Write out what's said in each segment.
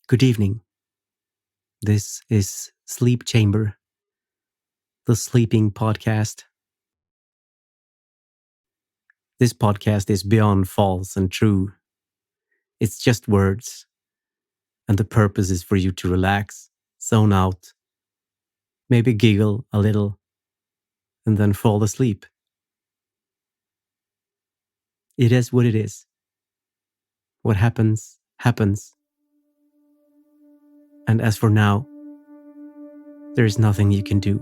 Good evening. This is Sleep Chamber, the sleeping podcast. This podcast is beyond false and true. It's just words, and the purpose is for you to relax, zone out, maybe giggle a little, and then fall asleep. It is what it is. What happens, happens. And as for now, there is nothing you can do.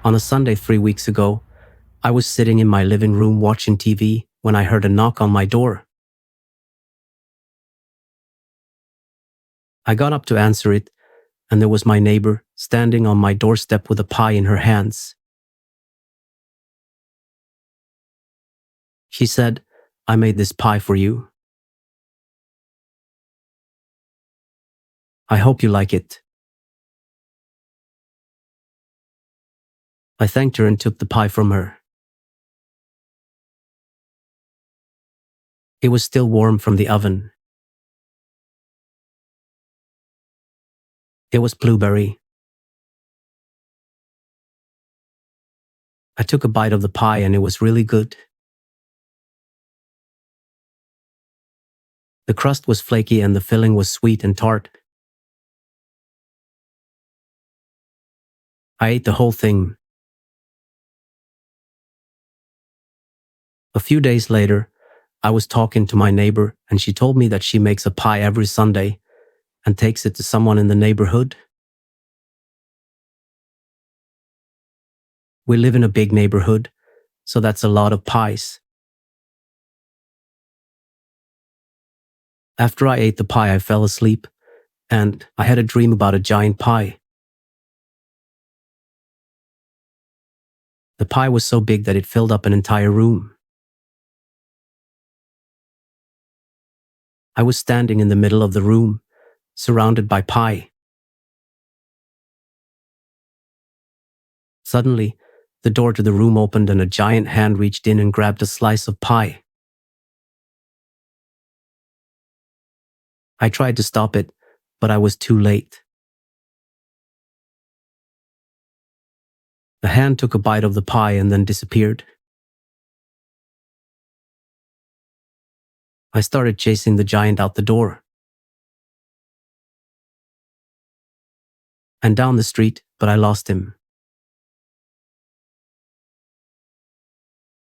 On a Sunday 3 weeks ago, I was sitting in my living room watching TV when I heard a knock on my door. I got up to answer it, and there was my neighbor standing on my doorstep with a pie in her hands. She said, "I made this pie for you. I hope you like it." I thanked her and took the pie from her. It was still warm from the oven. It was blueberry. I took a bite of the pie and it was really good. The crust was flaky and the filling was sweet and tart. I ate the whole thing. A few days later, I was talking to my neighbor and she told me that she makes a pie every Sunday and takes it to someone in the neighborhood. We live in a big neighborhood, so that's a lot of pies. After I ate the pie, I fell asleep and I had a dream about a giant pie. The pie was so big that it filled up an entire room. I was standing in the middle of the room, surrounded by pie. Suddenly, the door to the room opened and a giant hand reached in and grabbed a slice of pie. I tried to stop it, but I was too late. The hand took a bite of the pie and then disappeared. I started chasing the giant out the door and down the street, but I lost him.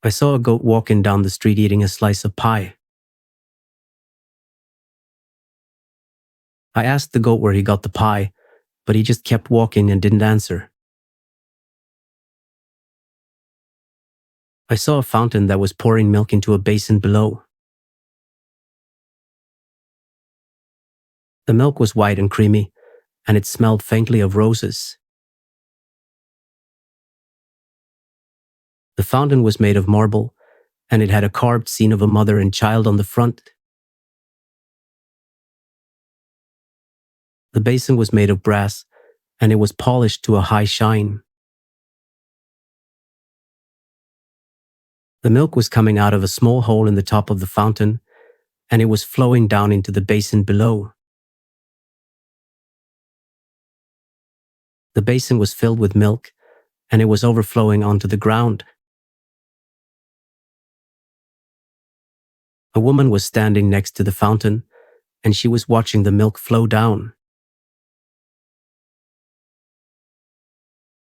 I saw a goat walking down the street eating a slice of pie. I asked the goat where he got the pie, but he just kept walking and didn't answer. I saw a fountain that was pouring milk into a basin below. The milk was white and creamy, and it smelled faintly of roses. The fountain was made of marble, and it had a carved scene of a mother and child on the front. The basin was made of brass, and it was polished to a high shine. The milk was coming out of a small hole in the top of the fountain, and it was flowing down into the basin below. The basin was filled with milk, and it was overflowing onto the ground. A woman was standing next to the fountain, and she was watching the milk flow down.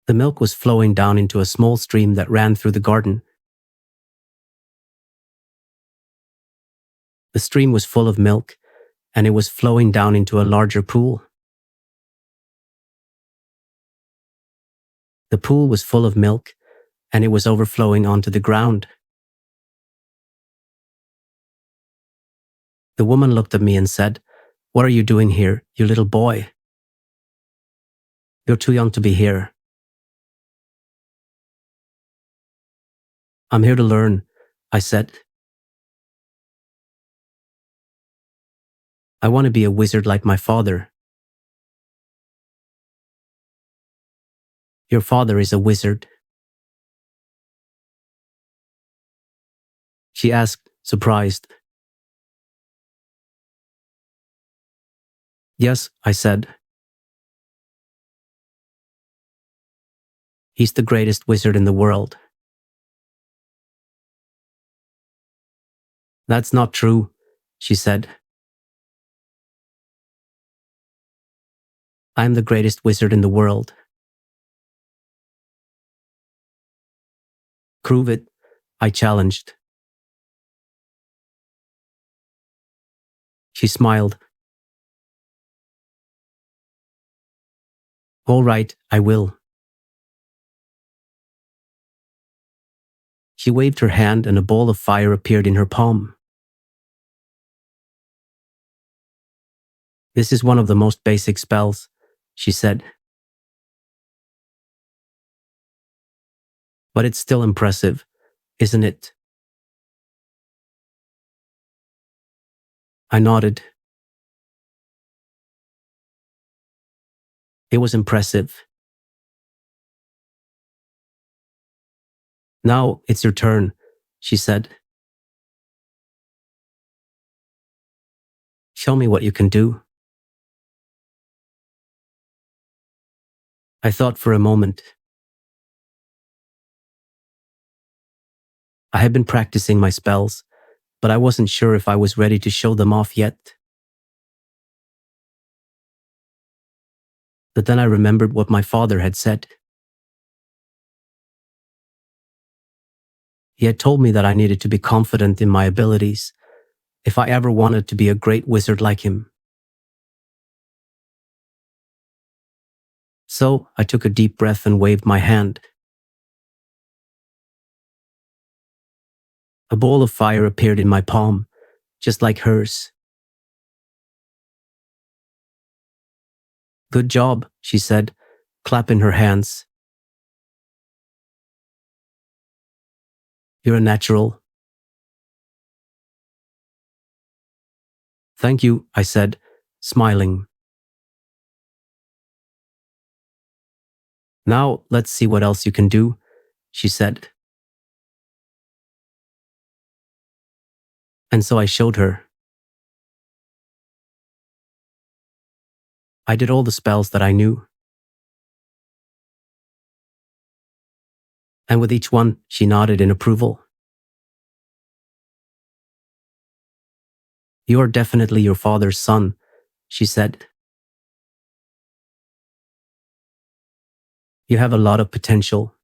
The milk was flowing down into a small stream that ran through the garden. The stream was full of milk, and it was flowing down into a larger pool. The pool was full of milk, and it was overflowing onto the ground. The woman looked at me and said, "What are you doing here, you little boy? You're too young to be here." "I'm here to learn," I said. I want to be a wizard like my father. Your father is a wizard, she asked, surprised. Yes, I said. He's the greatest wizard in the world. That's not true, she said. I'm the greatest wizard in the world. Prove it, I challenged. She smiled. All right, I will. She waved her hand and a ball of fire appeared in her palm. This is one of the most basic spells, she said. But it's still impressive, isn't it? I nodded. It was impressive. Now it's your turn, she said. Show me what you can do. I thought for a moment. I had been practicing my spells, but I wasn't sure if I was ready to show them off yet. But then I remembered what my father had said. He had told me that I needed to be confident in my abilities if I ever wanted to be a great wizard like him. So I took a deep breath and waved my hand. A ball of fire appeared in my palm, just like hers. Good job, she said, clapping her hands. You're a natural. Thank you, I said, smiling. Now let's see what else you can do, she said. And so I showed her. I did all the spells that I knew. And with each one, she nodded in approval. You are definitely your father's son, she said. You have a lot of potential.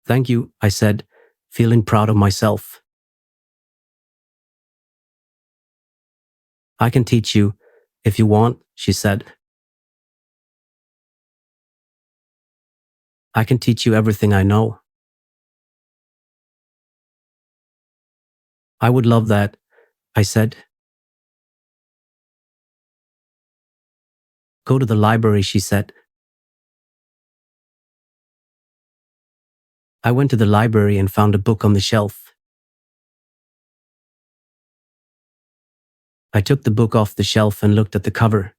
Thank you, I said, feeling proud of myself. I can teach you, if you want, she said. I can teach you everything I know. I would love that, I said. Go to the library, she said. I went to the library and found a book on the shelf. I took the book off the shelf and looked at the cover.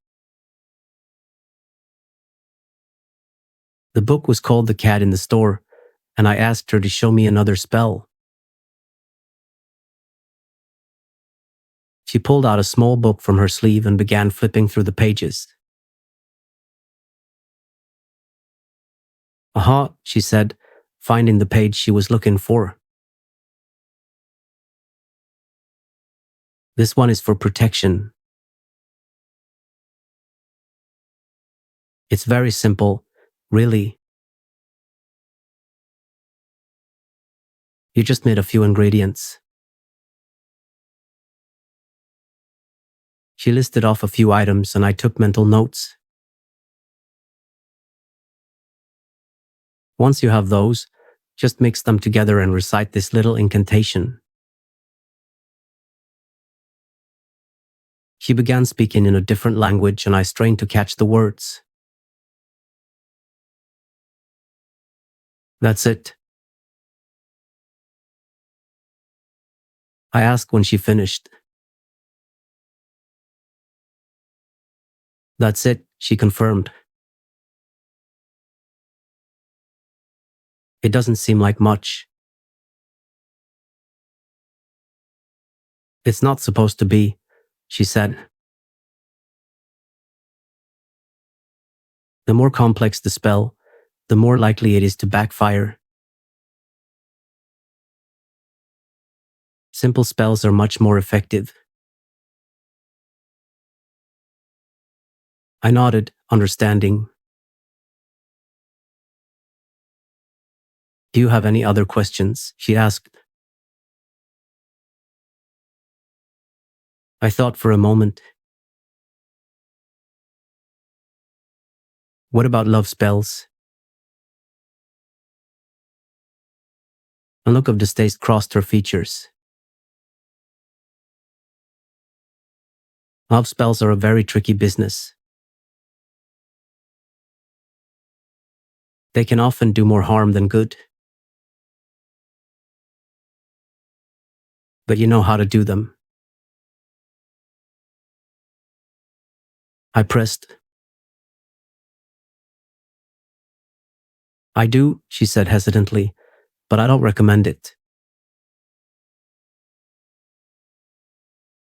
The book was called The Cat in the Store, and I asked her to show me another spell. She pulled out a small book from her sleeve and began flipping through the pages. Aha, she said, finding the page she was looking for. This one is for protection. It's very simple, really. You just need a few ingredients. She listed off a few items and I took mental notes. Once you have those, just mix them together and recite this little incantation. She began speaking in a different language and I strained to catch the words. That's it. I asked when she finished. That's it, she confirmed. It doesn't seem like much. It's not supposed to be, she said. The more complex the spell, the more likely it is to backfire. Simple spells are much more effective. I nodded, understanding. Do you have any other questions? She asked. I thought for a moment. What about love spells? A look of distaste crossed her features. Love spells are a very tricky business. They can often do more harm than good. But you know how to do them. I pressed. I do, she said hesitantly, but I don't recommend it.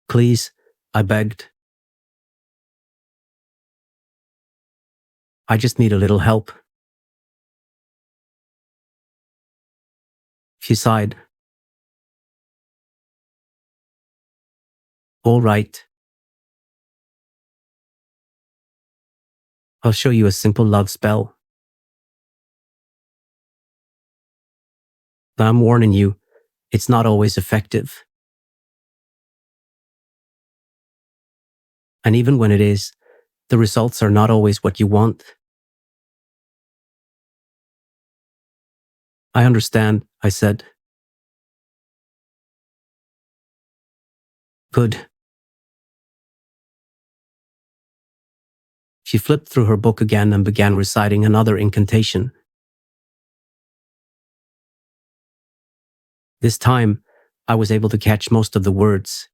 Please, I begged. I just need a little help. She sighed. All right. I'll show you a simple love spell. But I'm warning you, it's not always effective. And even when it is, the results are not always what you want. I understand, I said. Good. She flipped through her book again and began reciting another incantation. This time, I was able to catch most of the words.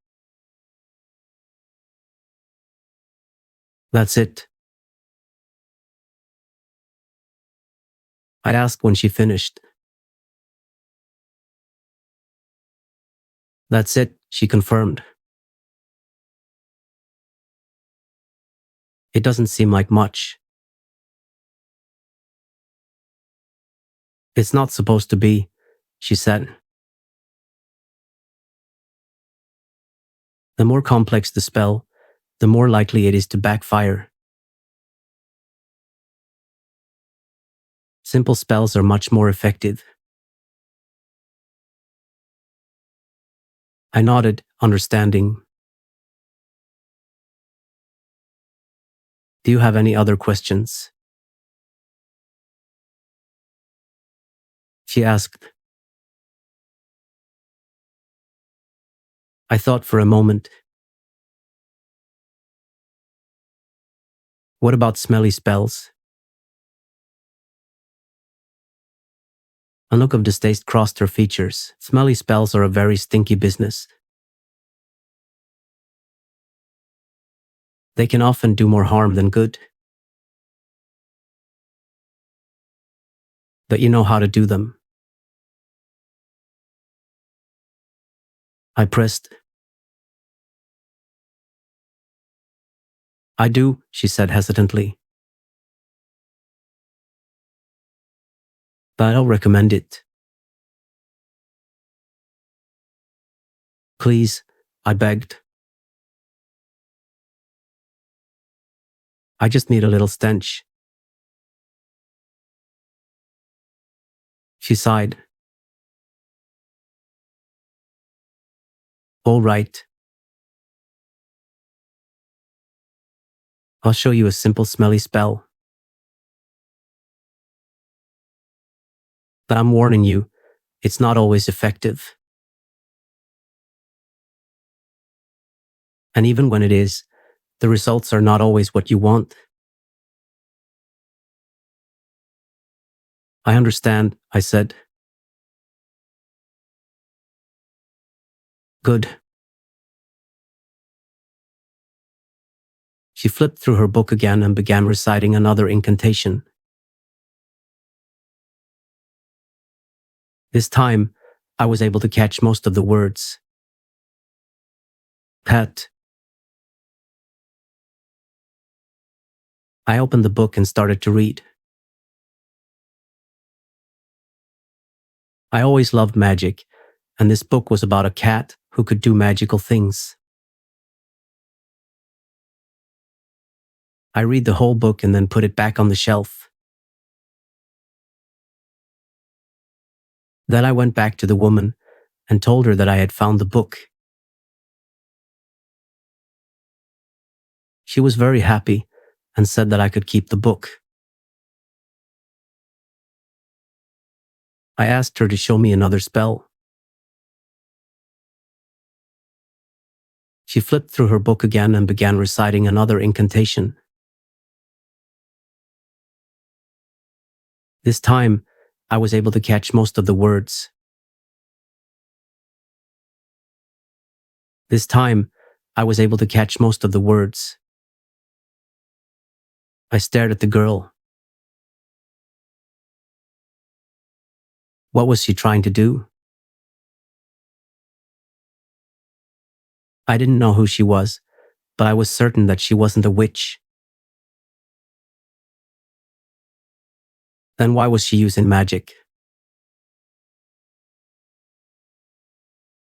That's it. I asked when she finished. That's it, she confirmed. It doesn't seem like much. It's not supposed to be, she said. The more complex the spell, the more likely it is to backfire. Simple spells are much more effective. I nodded, understanding. Do you have any other questions? She asked. I thought for a moment. What about smelly spells? A look of distaste crossed her features. Smelly spells are a very stinky business. They can often do more harm than good. But you know how to do them. I pressed. I do, she said hesitantly. But I don't recommend it. Please, I begged. I just need a little stench. She sighed. All right. I'll show you a simple smelly spell. But I'm warning you, it's not always effective. And even when it is, the results are not always what you want. I understand, I said. Good. She flipped through her book again and began reciting another incantation. This time, I was able to catch most of the words. Pet. I opened the book and started to read. I always loved magic, and this book was about a cat who could do magical things. I read the whole book and then put it back on the shelf. Then I went back to the woman and told her that I had found the book. She was very happy and said that I could keep the book. I asked her to show me another spell. She flipped through her book again and began reciting another incantation. This time, I was able to catch most of the words. This time, I was able to catch most of the words. I stared at the girl. What was she trying to do? I didn't know who she was, but I was certain that she wasn't a witch. Then why was she using magic?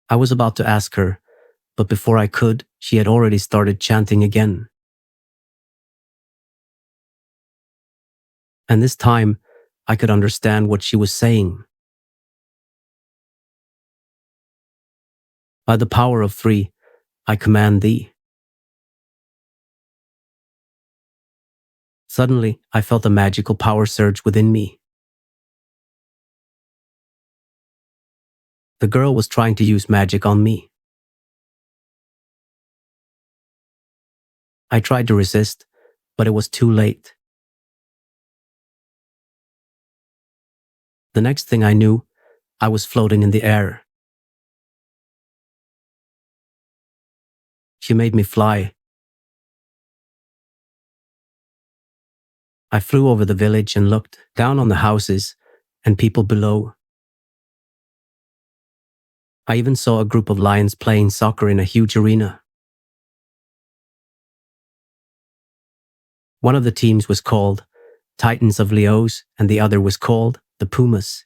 I was about to ask her, but before I could, she had already started chanting again. And this time, I could understand what she was saying. By the power of 3, I command thee. Suddenly, I felt a magical power surge within me. The girl was trying to use magic on me. I tried to resist, but it was too late. The next thing I knew, I was floating in the air. She made me fly. I flew over the village and looked down on the houses and people below. I even saw a group of lions playing soccer in a huge arena. One of the teams was called Titans of Leos and the other was called the Pumas.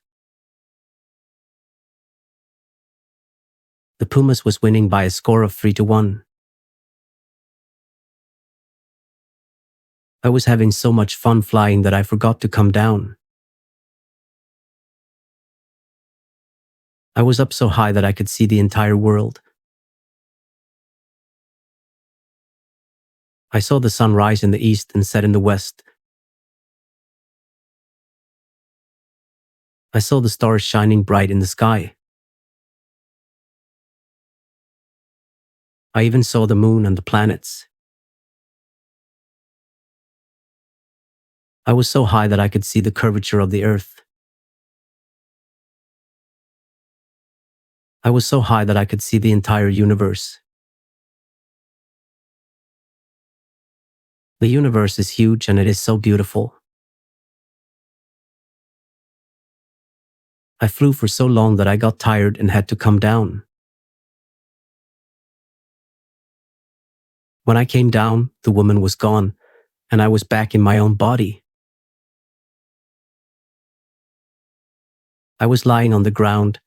The Pumas was winning by a score of 3-1. I was having so much fun flying that I forgot to come down. I was up so high that I could see the entire world. I saw the sun rise in the east and set in the west. I saw the stars shining bright in the sky. I even saw the moon and the planets. I was so high that I could see the curvature of the earth. I was so high that I could see the entire universe. The universe is huge and it is so beautiful. I flew for so long that I got tired and had to come down. When I came down, the woman was gone, and I was back in my own body. I was lying on the ground,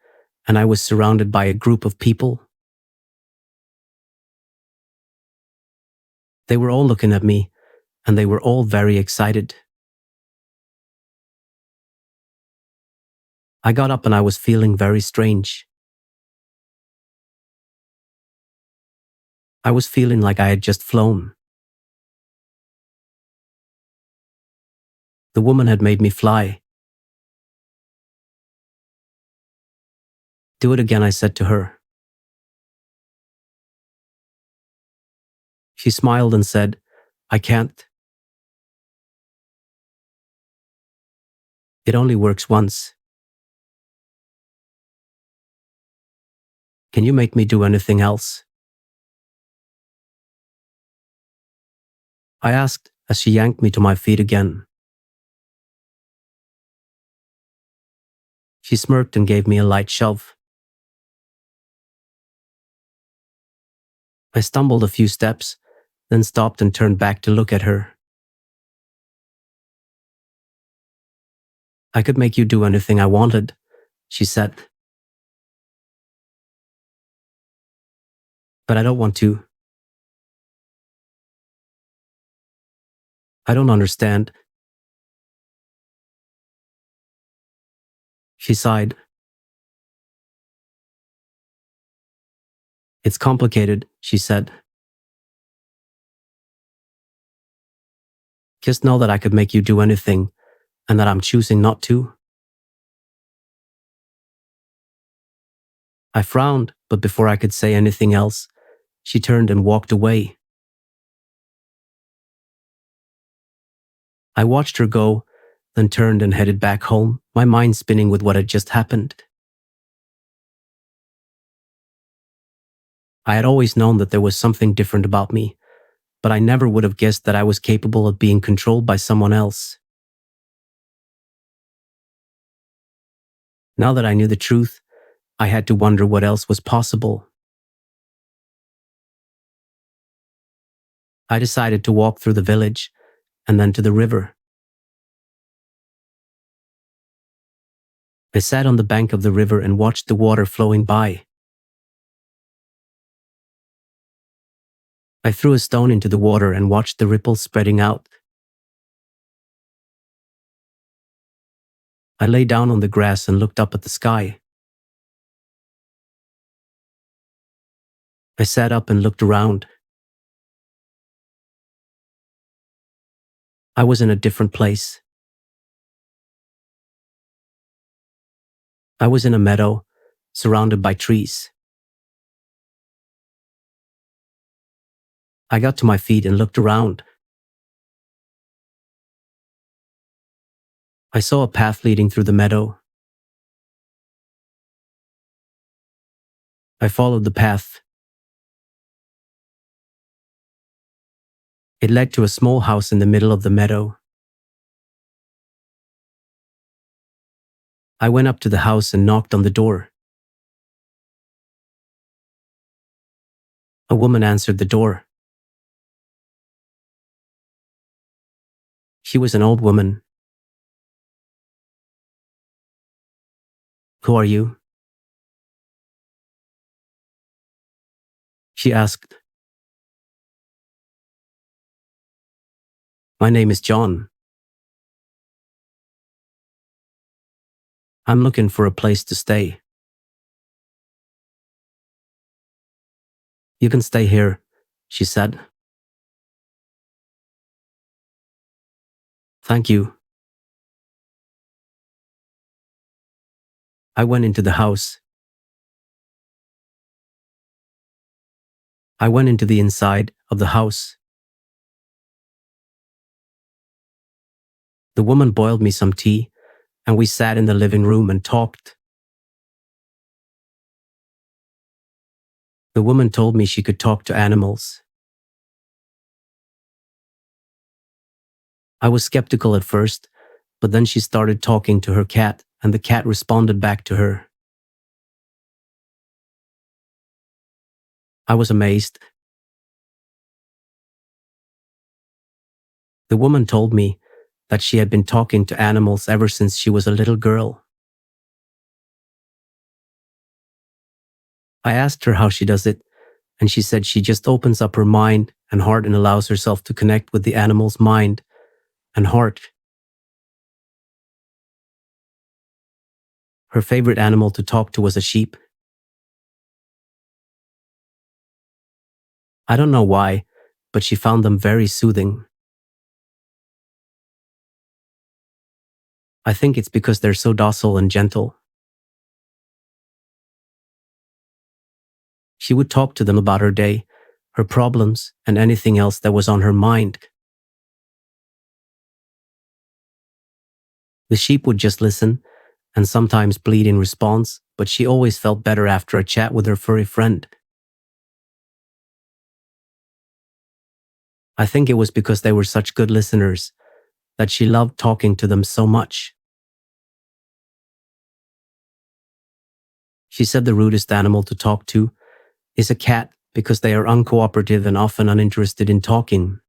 and I was surrounded by a group of people. They were all looking at me, and they were all very excited. I got up and I was feeling very strange. I was feeling like I had just flown. The woman had made me fly. Do it again, I said to her. She smiled and said, I can't. It only works once. Can you make me do anything else? I asked as she yanked me to my feet again. She smirked and gave me a light shove. I stumbled a few steps, then stopped and turned back to look at her. I could make you do anything I wanted, she said. But I don't want to. I don't understand. She sighed. It's complicated, she said. Just know that I could make you do anything, and that I'm choosing not to. I frowned, but before I could say anything else, she turned and walked away. I watched her go, then turned and headed back home, my mind spinning with what had just happened. I had always known that there was something different about me, but I never would have guessed that I was capable of being controlled by someone else. Now that I knew the truth, I had to wonder what else was possible. I decided to walk through the village and then to the river. I sat on the bank of the river and watched the water flowing by. I threw a stone into the water and watched the ripples spreading out. I lay down on the grass and looked up at the sky. I sat up and looked around. I was in a different place. I was in a meadow, surrounded by trees. I got to my feet and looked around. I saw a path leading through the meadow. I followed the path. It led to a small house in the middle of the meadow. I went up to the house and knocked on the door. A woman answered the door. She was an old woman. Who are you? She asked. My name is John. I'm looking for a place to stay. You can stay here, she said. Thank you. I went into the house. I went into the inside of the house. The woman boiled me some tea, and we sat in the living room and talked. The woman told me she could talk to animals. I was skeptical at first, but then she started talking to her cat, and the cat responded back to her. I was amazed. The woman told me that she had been talking to animals ever since she was a little girl. I asked her how she does it, and she said she just opens up her mind and heart and allows herself to connect with the animal's mind and heart. Her favorite animal to talk to was a sheep. I don't know why, but she found them very soothing. I think it's because they're so docile and gentle. She would talk to them about her day, her problems, and anything else that was on her mind. The sheep would just listen and sometimes bleed in response, but she always felt better after a chat with her furry friend. I think it was because they were such good listeners that she loved talking to them so much. She said the rudest animal to talk to is a cat because they are uncooperative and often uninterested in talking.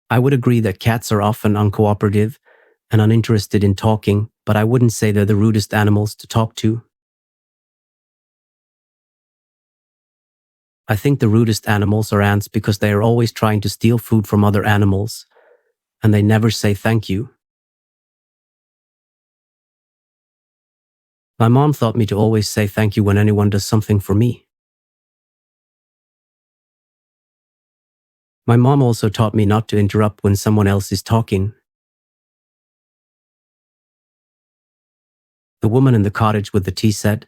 I would agree that cats are often uncooperative and uninterested in talking, but I wouldn't say they're the rudest animals to talk to. I think the rudest animals are ants because they are always trying to steal food from other animals, and they never say thank you. My mom taught me to always say thank you when anyone does something for me. My mom also taught me not to interrupt when someone else is talking. The woman in the cottage with the tea said,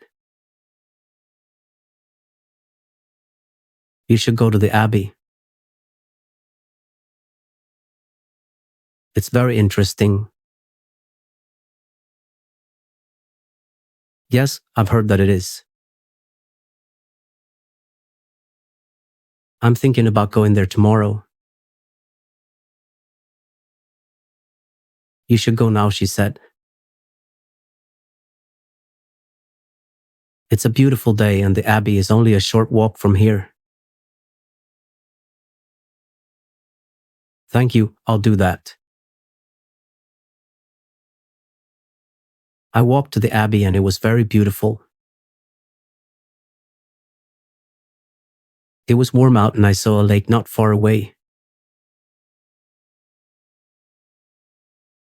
"You should go to the Abbey. It's very interesting." Yes, I've heard that it is. I'm thinking about going there tomorrow. You should go now, she said. It's a beautiful day and the Abbey is only a short walk from here. Thank you, I'll do that. I walked to the Abbey and it was very beautiful. It was warm out and I saw a lake not far away.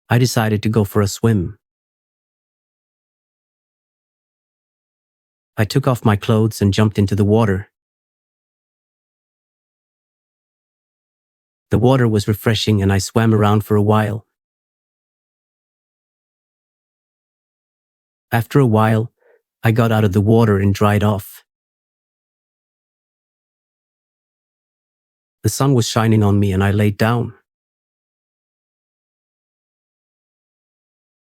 I decided to go for a swim. I took off my clothes and jumped into the water. The water was refreshing and I swam around for a while. After a while, I got out of the water and dried off. The sun was shining on me and I laid down.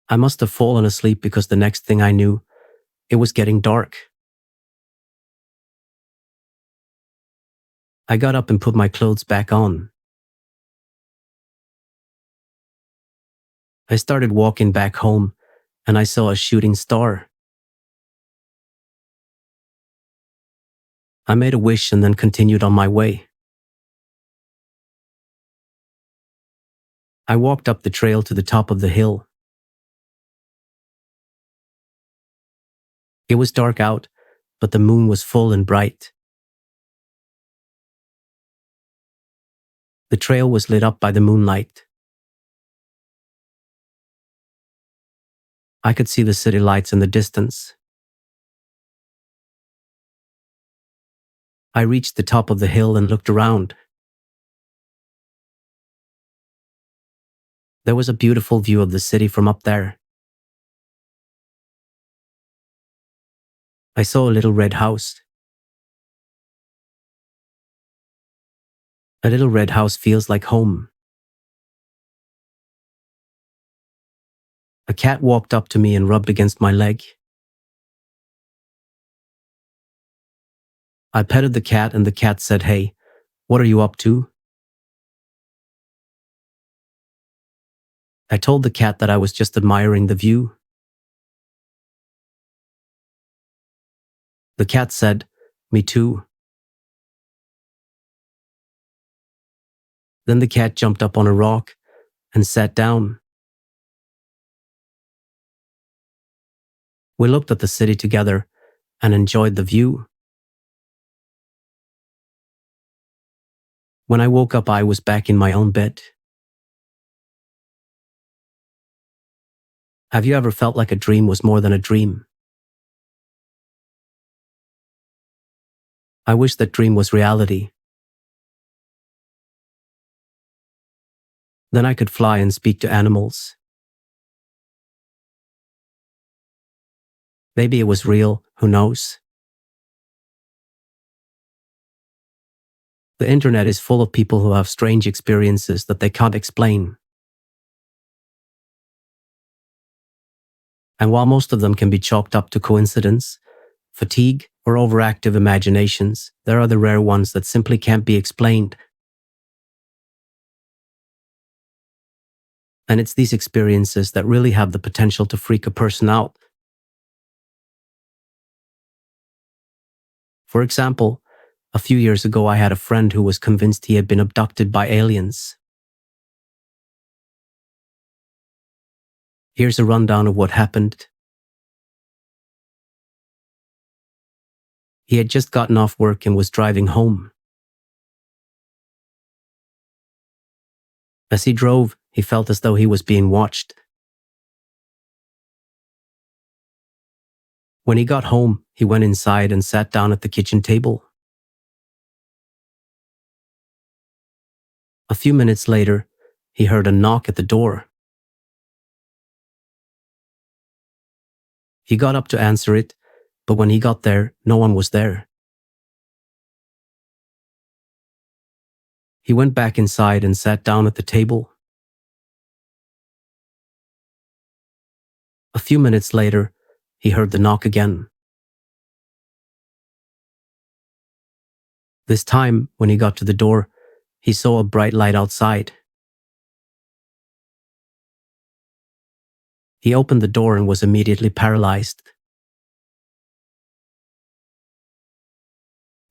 I must have fallen asleep because the next thing I knew, it was getting dark. I got up and put my clothes back on. I started walking back home and I saw a shooting star. I made a wish and then continued on my way. I walked up the trail to the top of the hill. It was dark out, but the moon was full and bright. The trail was lit up by the moonlight. I could see the city lights in the distance. I reached the top of the hill and looked around. There was a beautiful view of the city from up there. I saw a little red house. A little red house feels like home. A cat walked up to me and rubbed against my leg. I petted the cat and the cat said, "Hey, what are you up to?" I told the cat that I was just admiring the view. The cat said, "Me too." Then the cat jumped up on a rock and sat down. We looked at the city together and enjoyed the view. When I woke up, I was back in my own bed. Have you ever felt like a dream was more than a dream? I wish that dream was reality. Then I could fly and speak to animals. Maybe it was real, who knows? The internet is full of people who have strange experiences that they can't explain. And while most of them can be chalked up to coincidence, fatigue, or overactive imaginations, there are the rare ones that simply can't be explained. And it's these experiences that really have the potential to freak a person out. For example, a few years ago I had a friend who was convinced he had been abducted by aliens. Here's a rundown of what happened. He had just gotten off work and was driving home. As he drove, he felt as though he was being watched. When he got home, he went inside and sat down at the kitchen table. A few minutes later, he heard a knock at the door. He got up to answer it, but when he got there, no one was there. He went back inside and sat down at the table. A few minutes later, he heard the knock again. This time, when he got to the door, he saw a bright light outside. He opened the door and was immediately paralyzed.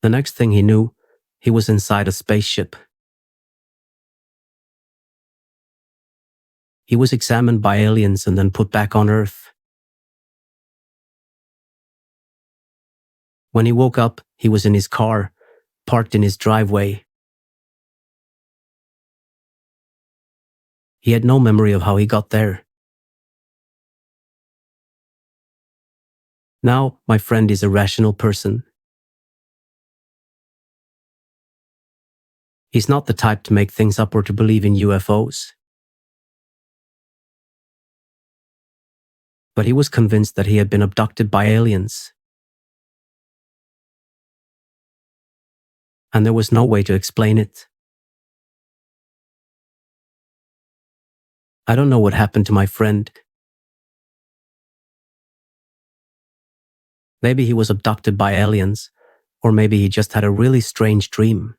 The next thing he knew, he was inside a spaceship. He was examined by aliens and then put back on Earth. When he woke up, he was in his car, parked in his driveway. He had no memory of how he got there. Now, my friend is a rational person. He's not the type to make things up or to believe in UFOs. But he was convinced that he had been abducted by aliens. And there was no way to explain it. I don't know what happened to my friend. Maybe he was abducted by aliens, or maybe he just had a really strange dream.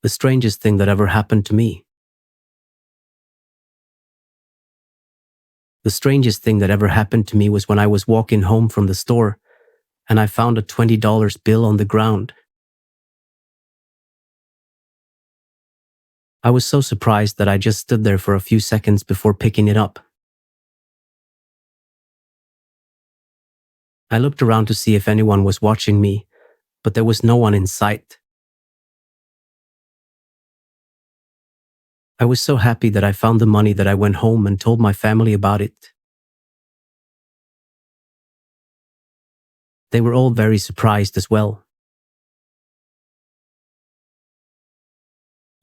The strangest thing that ever happened to me. The strangest thing that ever happened to me was when I was walking home from the store and I found a $20 bill on the ground. I was so surprised that I just stood there for a few seconds before picking it up. I looked around to see if anyone was watching me, but there was no one in sight. I was so happy that I found the money that I went home and told my family about it. They were all very surprised as well.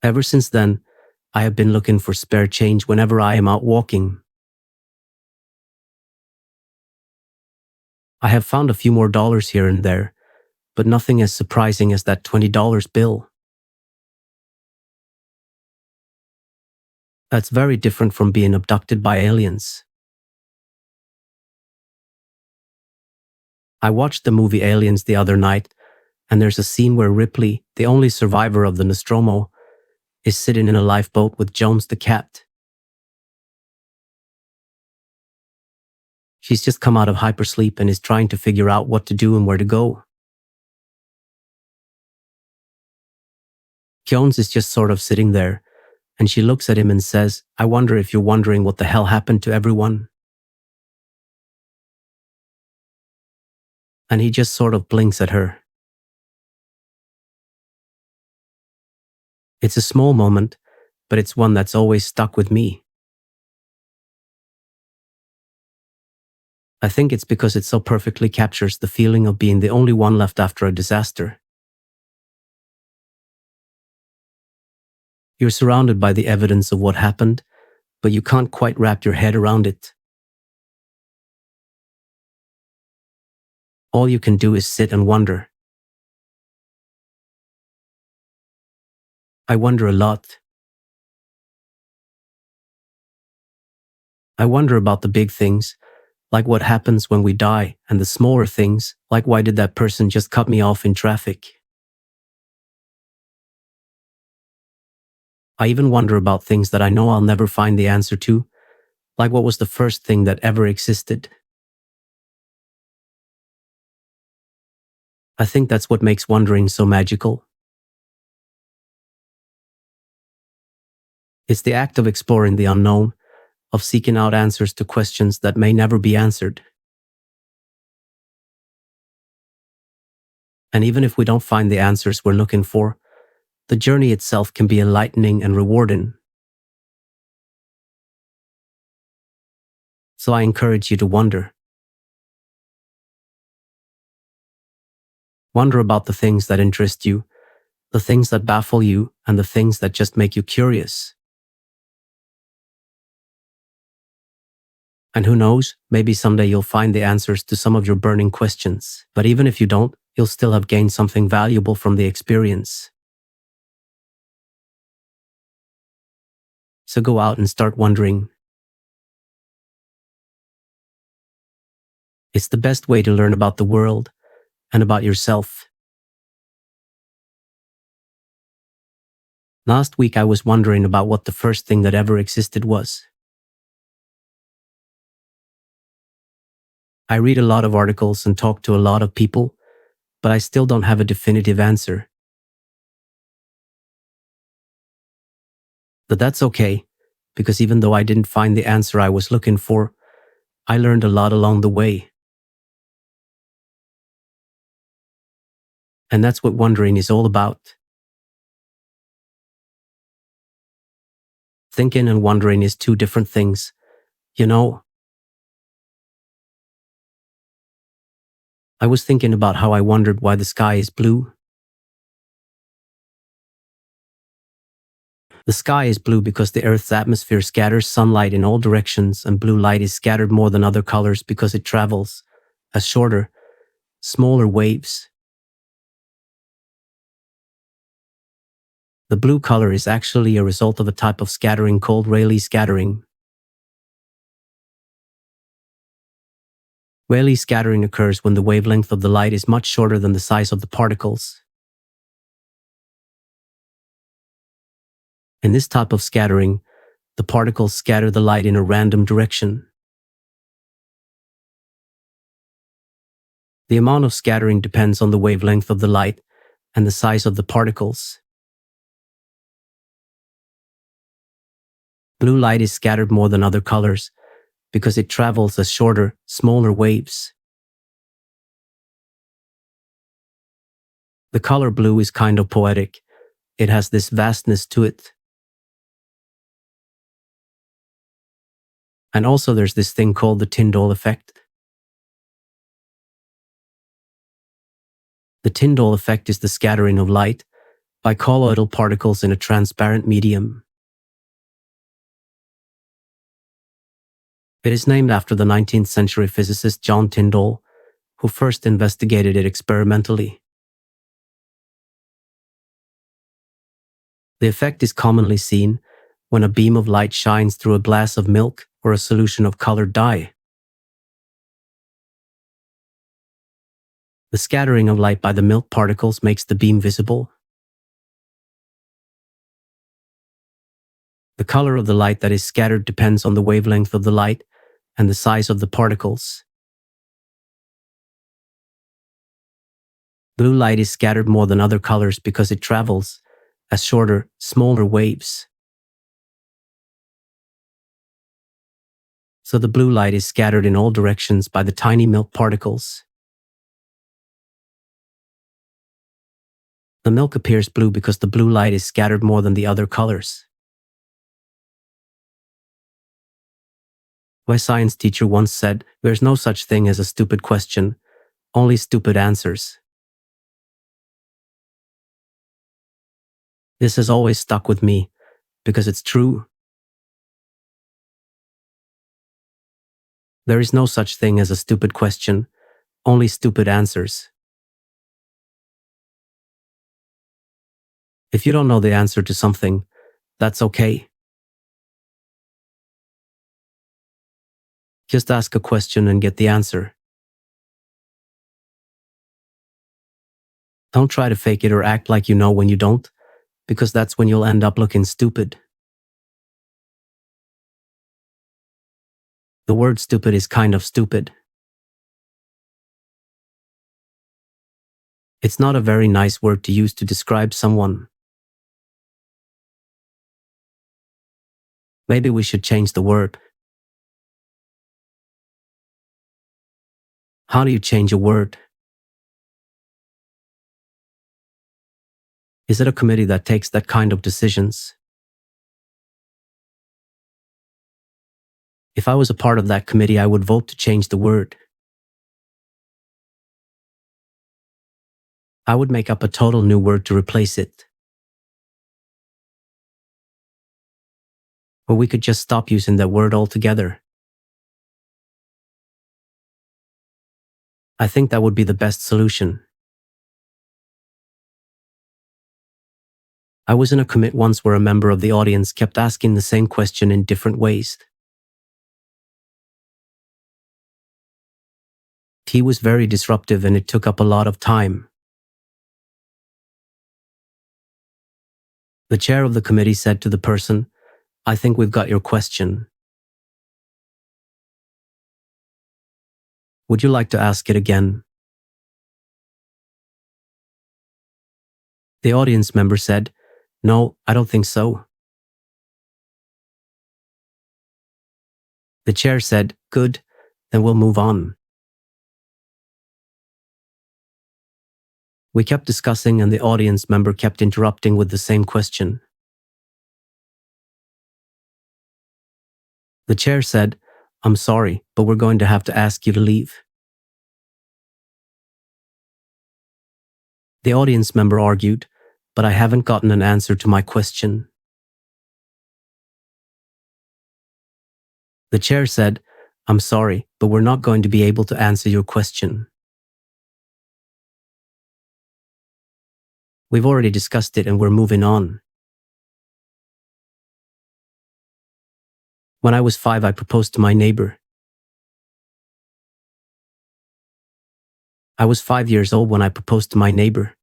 Ever since then, I have been looking for spare change whenever I am out walking. I have found a few more dollars here and there, but nothing as surprising as that $20 bill. That's very different from being abducted by aliens. I watched the movie Aliens the other night, and there's a scene where Ripley, the only survivor of the Nostromo, is sitting in a lifeboat with Jones the cat. She's just come out of hypersleep and is trying to figure out what to do and where to go. Jones is just sort of sitting there, and she looks at him and says, "I wonder if you're wondering what the hell happened to everyone." And he just sort of blinks at her. It's a small moment, but it's one that's always stuck with me. I think it's because it so perfectly captures the feeling of being the only one left after a disaster. You're surrounded by the evidence of what happened, but you can't quite wrap your head around it. All you can do is sit and wonder. I wonder a lot. I wonder about the big things, like what happens when we die, and the smaller things, like why did that person just cut me off in traffic? I even wonder about things that I know I'll never find the answer to, like what was the first thing that ever existed? I think that's what makes wondering so magical. It's the act of exploring the unknown, of seeking out answers to questions that may never be answered. And even if we don't find the answers we're looking for, the journey itself can be enlightening and rewarding. So I encourage you to wonder. Wonder about the things that interest you, the things that baffle you, and the things that just make you curious. And who knows, maybe someday you'll find the answers to some of your burning questions. But even if you don't, you'll still have gained something valuable from the experience. So go out and start wondering. It's the best way to learn about the world and about yourself. Last week I was wondering about what the first thing that ever existed was. I read a lot of articles and talk to a lot of people, but I still don't have a definitive answer. But that's okay, because even though I didn't find the answer I was looking for, I learned a lot along the way. And that's what wondering is all about. Thinking and wondering is two different things. You know, I was thinking about how I wondered why the sky is blue. The sky is blue because the Earth's atmosphere scatters sunlight in all directions, and blue light is scattered more than other colors because it travels as shorter, smaller waves. The blue color is actually a result of a type of scattering called Rayleigh scattering. Rayleigh scattering occurs when the wavelength of the light is much shorter than the size of the particles. In this type of scattering, the particles scatter the light in a random direction. The amount of scattering depends on the wavelength of the light and the size of the particles. Blue light is scattered more than other colors because it travels as shorter, smaller waves. The color blue is kind of poetic. It has this vastness to it. And also there's this thing called the Tyndall effect. The Tyndall effect is the scattering of light by colloidal particles in a transparent medium. It is named after the 19th century physicist John Tyndall, who first investigated it experimentally. The effect is commonly seen when a beam of light shines through a glass of milk or a solution of colored dye. The scattering of light by the milk particles makes the beam visible. The color of the light that is scattered depends on the wavelength of the light and the size of the particles. Blue light is scattered more than other colors because it travels as shorter, smaller waves. So the blue light is scattered in all directions by the tiny milk particles. The milk appears blue because the blue light is scattered more than the other colors. My science teacher once said, "There's no such thing as a stupid question, only stupid answers." This has always stuck with me because it's true. There is no such thing as a stupid question, only stupid answers. If you don't know the answer to something, that's okay. Just ask a question and get the answer. Don't try to fake it or act like you know when you don't, because that's when you'll end up looking stupid. The word stupid is kind of stupid. It's not a very nice word to use to describe someone. Maybe we should change the word. How do you change a word? Is it a committee that takes that kind of decisions? If I was a part of that committee, I would vote to change the word. I would make up a total new word to replace it. Or we could just stop using that word altogether. I think that would be the best solution. I was in a commit once where a member of the audience kept asking the same question in different ways. He was very disruptive and it took up a lot of time. The chair of the committee said to the person, "I think we've got your question. Would you like to ask it again?" The audience member said, "No, I don't think so." The chair said, "Good, then we'll move on." We kept discussing and the audience member kept interrupting with the same question. The chair said, "I'm sorry, but we're going to have to ask you to leave." The audience member argued, "But I haven't gotten an answer to my question." The chair said, "I'm sorry, but we're not going to be able to answer your question. We've already discussed it and we're moving on." When I was 5, I proposed to my neighbor. I was 5 years old when I proposed to my neighbor.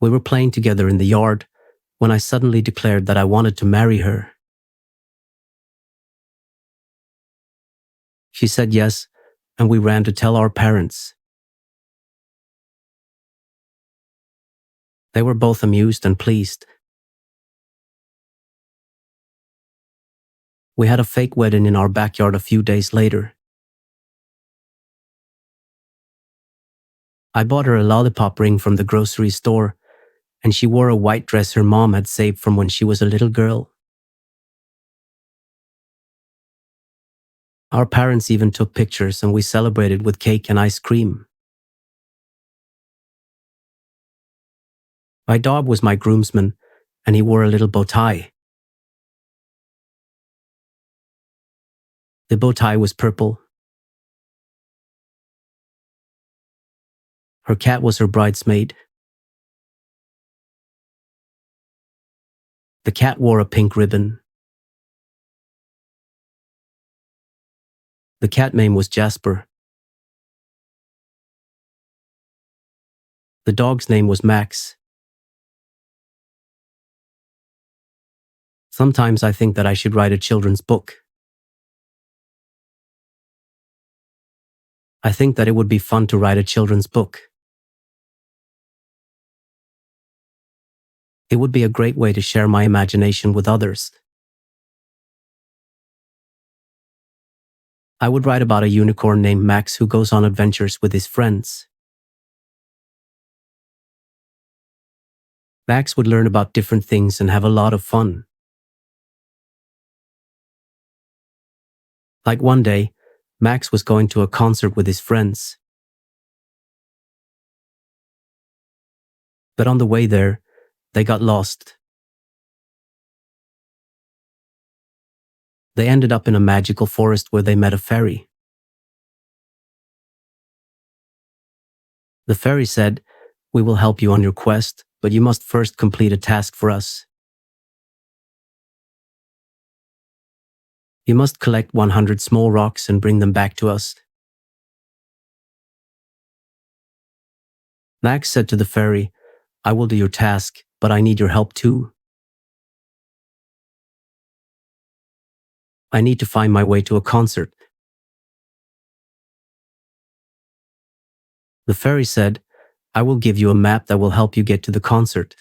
We were playing together in the yard when I suddenly declared that I wanted to marry her. She said yes, and we ran to tell our parents. They were both amused and pleased. We had a fake wedding in our backyard a few days later. I bought her a lollipop ring from the grocery store, and she wore a white dress her mom had saved from when she was a little girl. Our parents even took pictures and we celebrated with cake and ice cream. My dog was my groomsman, and he wore a little bow tie. The bow tie was purple. Her cat was her bridesmaid. The cat wore a pink ribbon. The cat name was Jasper. The dog's name was Max. Sometimes I think that I should write a children's book. I think that it would be fun to write a children's book. It would be a great way to share my imagination with others. I would write about a unicorn named Max who goes on adventures with his friends. Max would learn about different things and have a lot of fun. Like one day, Max was going to a concert with his friends. But on the way there, they got lost. They ended up in a magical forest where they met a fairy. The fairy said, "We will help you on your quest, but you must first complete a task for us." You must collect 100 small rocks and bring them back to us. Max said to the fairy, I will do your task, but I need your help too. I need to find my way to a concert. The fairy said, I will give you a map that will help you get to the concert.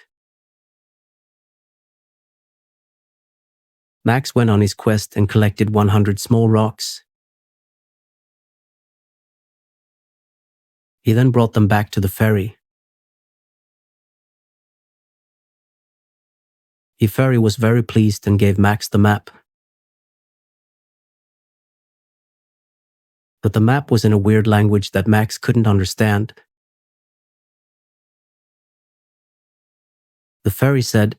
Max went on his quest and collected 100 small rocks. He then brought them back to the fairy. The fairy was very pleased and gave Max the map. But the map was in a weird language that Max couldn't understand. The fairy said,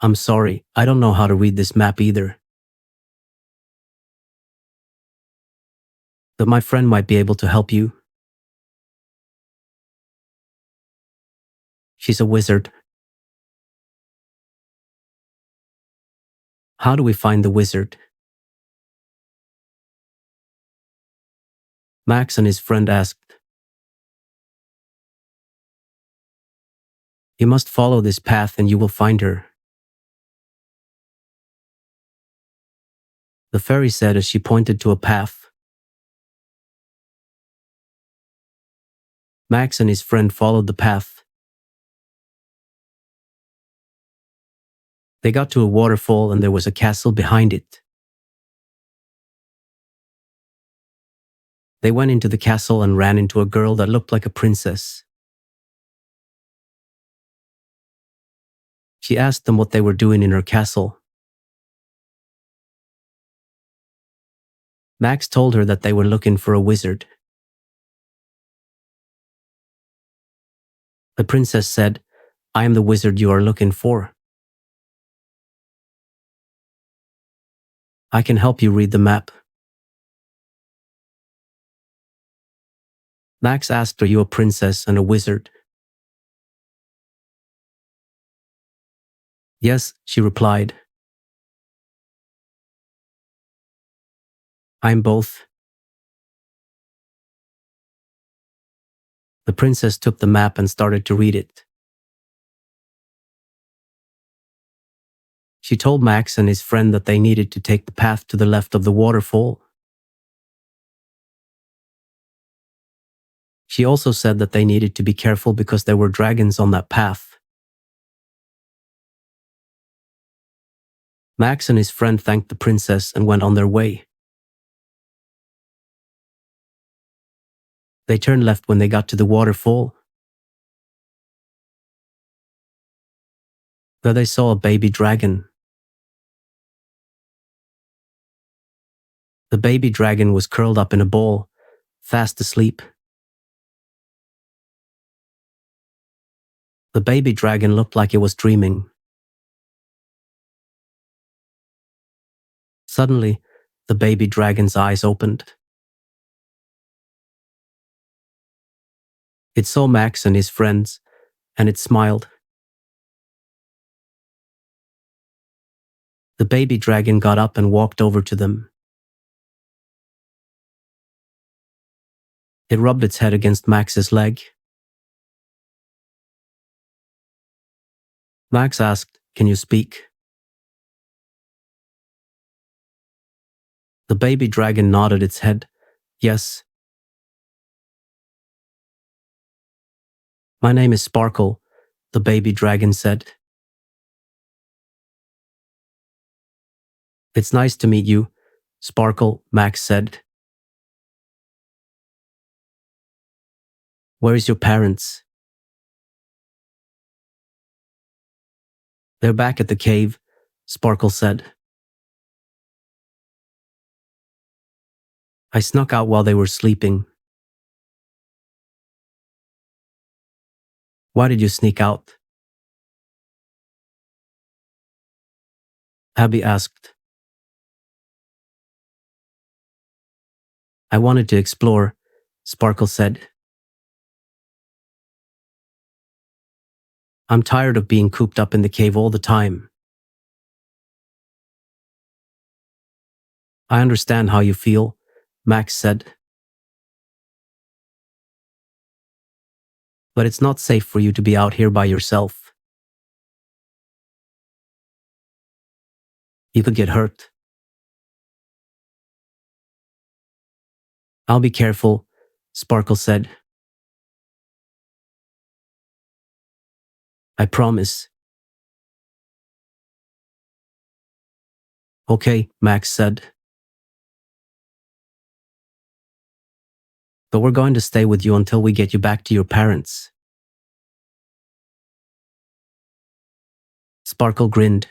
I'm sorry, I don't know how to read this map either. But my friend might be able to help you. She's a wizard. How do we find the wizard? Max and his friend asked. You must follow this path and you will find her. The fairy said as she pointed to a path. Max and his friend followed the path. They got to a waterfall and there was a castle behind it. They went into the castle and ran into a girl that looked like a princess. She asked them what they were doing in her castle. Max told her that they were looking for a wizard. The princess said, I am the wizard you are looking for. I can help you read the map. Max asked, are you a princess and a wizard? Yes, she replied. I'm both. The princess took the map and started to read it. She told Max and his friend that they needed to take the path to the left of the waterfall. She also said that they needed to be careful because there were dragons on that path. Max and his friend thanked the princess and went on their way. They turned left when they got to the waterfall. There they saw a baby dragon. The baby dragon was curled up in a ball, fast asleep. The baby dragon looked like it was dreaming. Suddenly, the baby dragon's eyes opened. It saw Max and his friends, and it smiled. The baby dragon got up and walked over to them. It rubbed its head against Max's leg. Max asked, can you speak? The baby dragon nodded its head. Yes. My name is Sparkle, the baby dragon said. It's nice to meet you, Sparkle, Max said. Where is your parents? They're back at the cave, Sparkle said. I snuck out while they were sleeping. Why did you sneak out? Abby asked. I wanted to explore, Sparkle said. I'm tired of being cooped up in the cave all the time. I understand how you feel, Max said. But it's not safe for you to be out here by yourself. You could get hurt. I'll be careful, Sparkle said. I promise. Okay, Max said. But we're going to stay with you until we get you back to your parents. Sparkle grinned.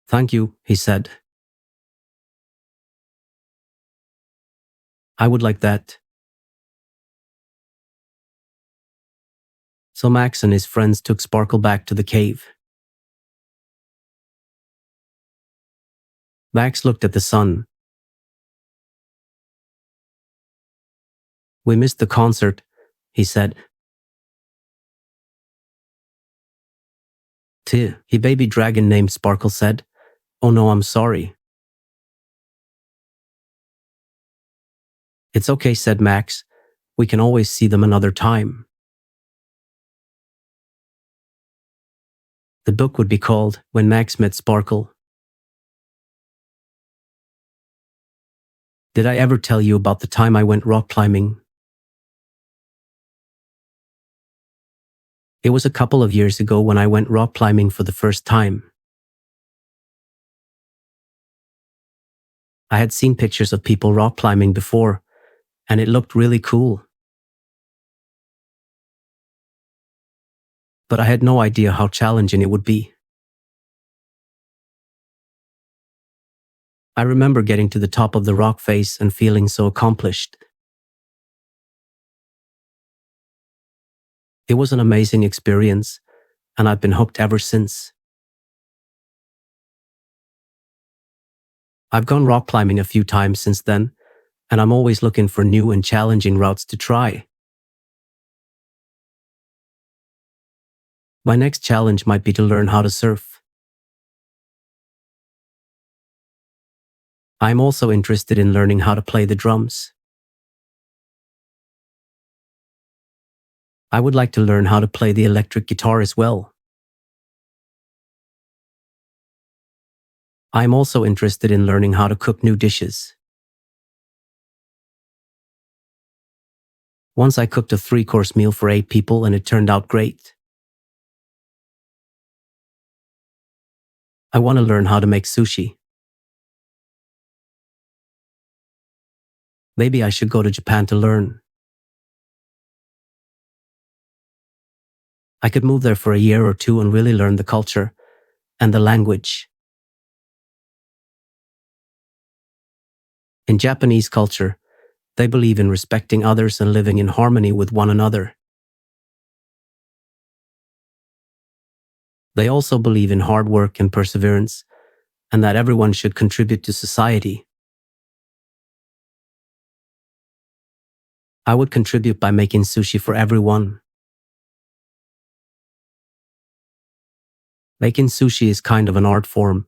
Thank you, he said. I would like that. So Max and his friends took Sparkle back to the cave. Max looked at the sun. We missed the concert, he said. Tch, he baby dragon named Sparkle said. Oh no, I'm sorry. It's okay, said Max. We can always see them another time. The book would be called When Max Met Sparkle. Did I ever tell you about the time I went rock climbing? It was a couple of years ago when I went rock climbing for the first time. I had seen pictures of people rock climbing before, and it looked really cool. But I had no idea how challenging it would be. I remember getting to the top of the rock face and feeling so accomplished. It was an amazing experience, and I've been hooked ever since. I've gone rock climbing a few times since then, and I'm always looking for new and challenging routes to try. My next challenge might be to learn how to surf. I'm also interested in learning how to play the drums. I would like to learn how to play the electric guitar as well. I'm also interested in learning how to cook new dishes. Once I cooked a 3-course meal for 8 people and it turned out great. I want to learn how to make sushi. Maybe I should go to Japan to learn. I could move there for a year or 2 and really learn the culture and the language. In Japanese culture, they believe in respecting others and living in harmony with one another. They also believe in hard work and perseverance, and that everyone should contribute to society. I would contribute by making sushi for everyone. Making sushi is kind of an art form,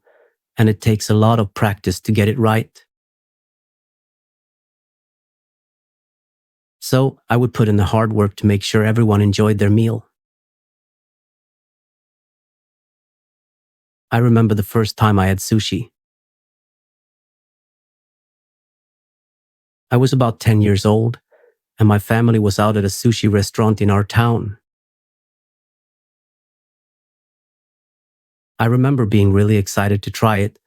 and it takes a lot of practice to get it right. So, I would put in the hard work to make sure everyone enjoyed their meal. I remember the first time I had sushi. I was about 10 years old, and my family was out at a sushi restaurant in our town. I remember being really excited to try it,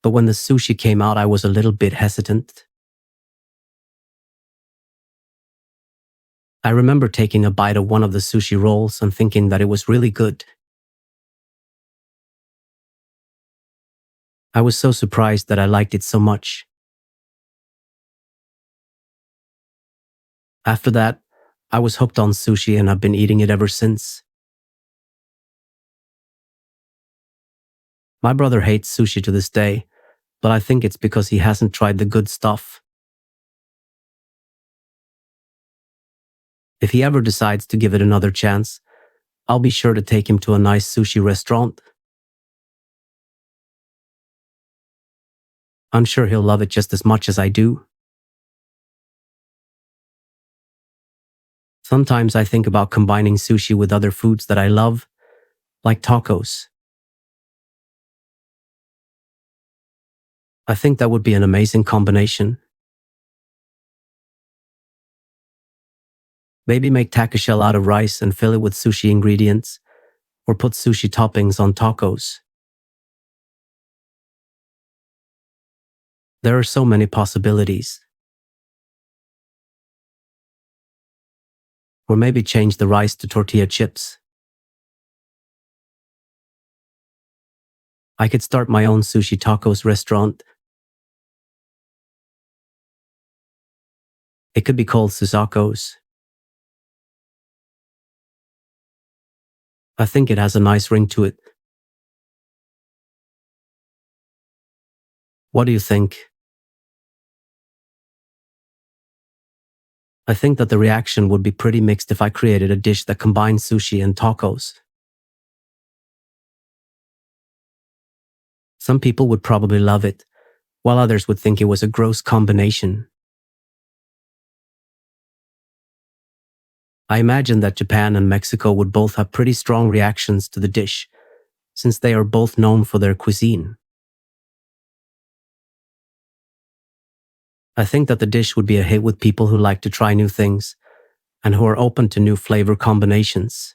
but when the sushi came out, I was a little bit hesitant. I remember taking a bite of one of the sushi rolls and thinking that it was really good. I was so surprised that I liked it so much. After that, I was hooked on sushi and I've been eating it ever since. My brother hates sushi to this day, but I think it's because he hasn't tried the good stuff. If he ever decides to give it another chance, I'll be sure to take him to a nice sushi restaurant. I'm sure he'll love it just as much as I do. Sometimes I think about combining sushi with other foods that I love, like tacos. I think that would be an amazing combination. Maybe make taco shell out of rice and fill it with sushi ingredients, or put sushi toppings on tacos. There are so many possibilities. Or maybe change the rice to tortilla chips. I could start my own sushi tacos restaurant. It could be called Susakos. I think it has a nice ring to it. What do you think? I think that the reaction would be pretty mixed if I created a dish that combines sushi and tacos. Some people would probably love it, while others would think it was a gross combination. I imagine that Japan and Mexico would both have pretty strong reactions to the dish, since they are both known for their cuisine. I think that the dish would be a hit with people who like to try new things and who are open to new flavor combinations.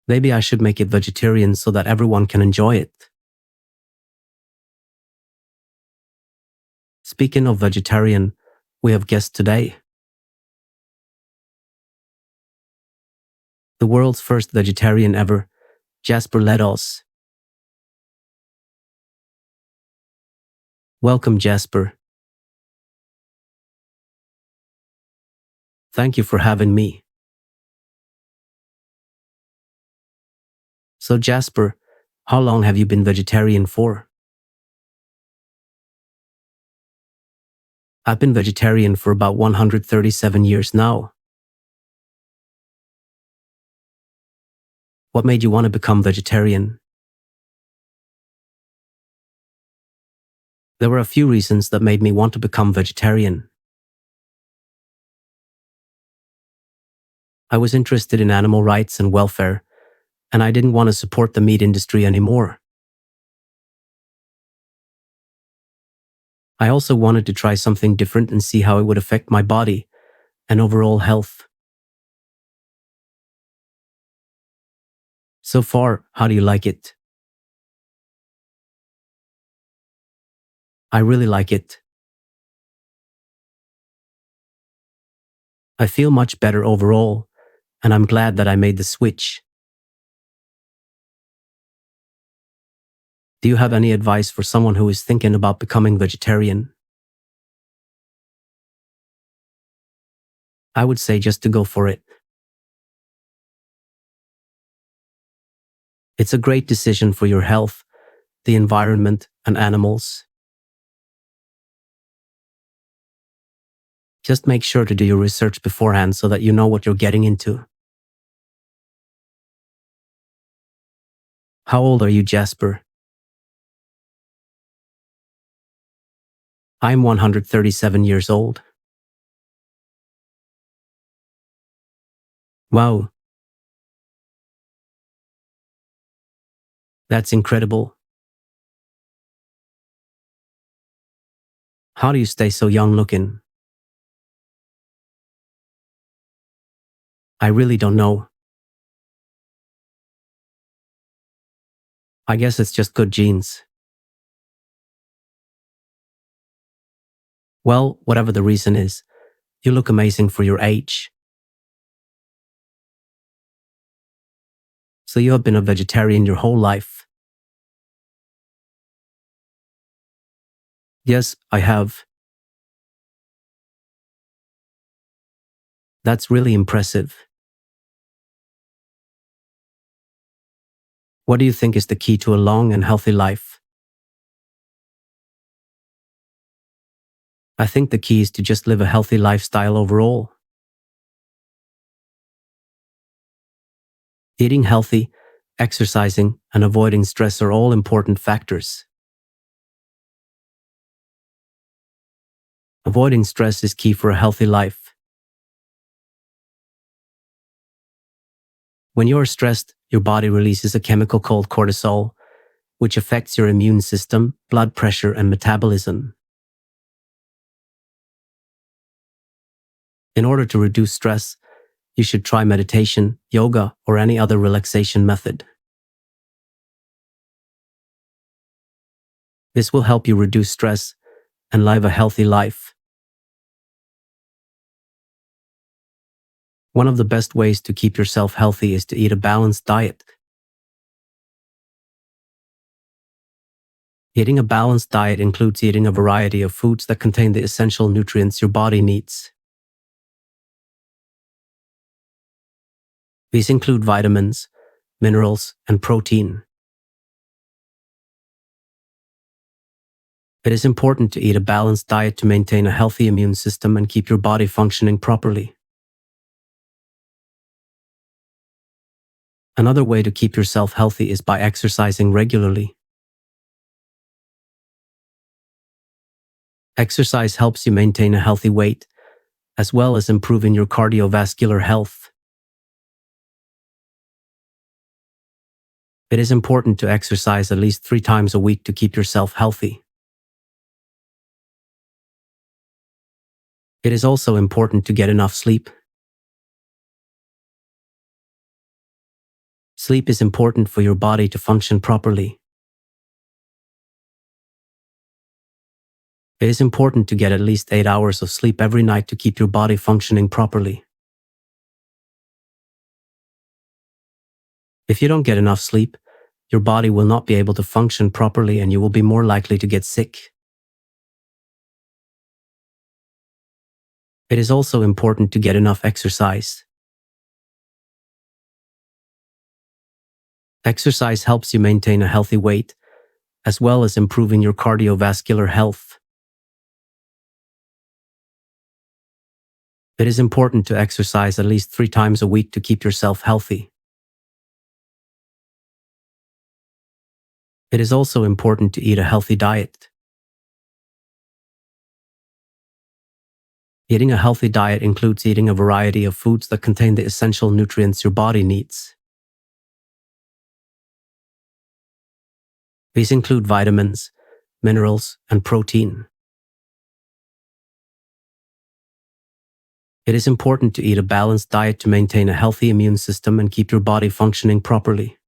Maybe I should make it vegetarian so that everyone can enjoy it. Speaking of vegetarian, we have guests today. The world's first vegetarian ever, Jasper led us. Welcome, Jasper. Thank you for having me. So, Jasper, how long have you been vegetarian for? I've been vegetarian for about 137 years now. What made you want to become vegetarian? There were a few reasons that made me want to become vegetarian. I was interested in animal rights and welfare, and I didn't want to support the meat industry anymore. I also wanted to try something different and see how it would affect my body and overall health. So far, how do you like it? I really like it. I feel much better overall, and I'm glad that I made the switch. Do you have any advice for someone who is thinking about becoming vegetarian? I would say just to go for it. It's a great decision for your health, the environment, and animals. Just make sure to do your research beforehand so that you know what you're getting into. How old are you, Jasper? I'm 137 years old. Wow, that's incredible. How do you stay so young looking? I really don't know. I guess it's just good genes. Well, whatever the reason is, you look amazing for your age. So you have been a vegetarian your whole life? Yes, I have. That's really impressive. What do you think is the key to a long and healthy life? I think the key is to just live a healthy lifestyle overall. Eating healthy exercising, and avoiding stress are all important factors. Avoiding stress is key for a healthy life. When you are stressed, your body releases a chemical called cortisol, which affects your immune system, blood pressure, and metabolism. In order to reduce stress, you should try meditation, yoga, or any other relaxation method. This will help you reduce stress and live a healthy life. One of the best ways to keep yourself healthy is to eat a balanced diet. Eating a balanced diet includes eating a variety of foods that contain the essential nutrients your body needs. These include vitamins, minerals, and protein. It is important to eat a balanced diet to maintain a healthy immune system and keep your body functioning properly. Another way to keep yourself healthy is by exercising regularly. Exercise helps you maintain a healthy weight, as well as improving your cardiovascular health. It is important to exercise at least 3 times a week to keep yourself healthy. It is also important to get enough sleep. Sleep is important for your body to function properly. It is important to get at least 8 hours of sleep every night to keep your body functioning properly. If you don't get enough sleep, your body will not be able to function properly and you will be more likely to get sick. It is also important to get enough exercise. Exercise helps you maintain a healthy weight, as well as improving your cardiovascular health. It is important to exercise at least 3 times a week to keep yourself healthy. It is also important to eat a healthy diet. Eating a healthy diet includes eating a variety of foods that contain the essential nutrients your body needs. These include vitamins, minerals, and protein. It is important to eat a balanced diet to maintain a healthy immune system and keep your body functioning properly.